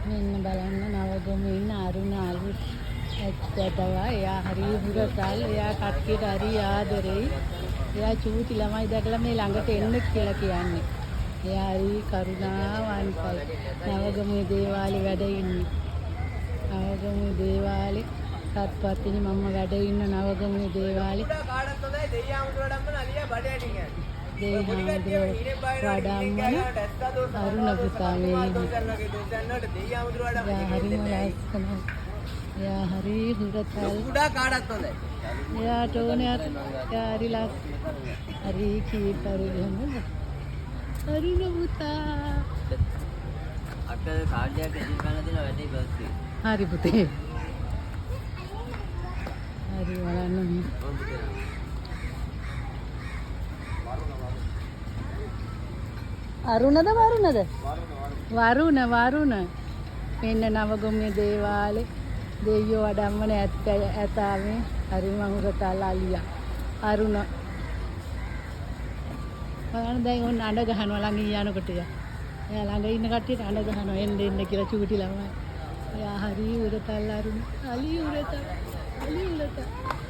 මෙන්න බලන්න නවගමේ ඉන්න අරුණ අලුත් ඇත්තටවා එයා හරි හුරතල් එයා කට්ටියට හරි ආදරෙයි එයා චූටි ළමයි දැකලා මේ ළඟට එන්න කියලා කියන්නේ එයා හරි කරුණාවන්තයි නවගමේ දේවාලේ වැඩ ඉන්නේ නවගමේ දේවාලේ සත්පත්තිනි මම වැඩ ඉන්න නවගමේ දේවාලේ කාටත් හොඳයි දෙයියාමුදුරඩම්ම නලියා බඩේටින් යන්නේ දෙයියාමුදුරඩම්ම අරුණ පුතා මේ හරිම ලස්සනයි එයා හරි හුරතල් කුඩා කාටත් හොඳයි එයාට ඕනේ එයා හරි ලස්සන හරි කීපරි ගමද අරුණ පුතා අට කාඩයක් එදින් ගන්න දෙන වැඩේ බස්සේ හරි පුතේ හරි බලන්න අරුණද වරුණ මෙන්න නවගොම්මේ දේවාලේ දෙයියෝ වඩම්මන ඇතාවේ හරිම හුරතල් අලියා අරුණ බලන්න දැන් ඔන්න අඬ ගහනවා ළඟින් යනකොට එයා ළඟ ඉන්න කට්ටියට අඬ ගහනවා එන්න කියලා චූටි ළමයි එයා හරි හුරතල් අරුණ අලි හුරතල්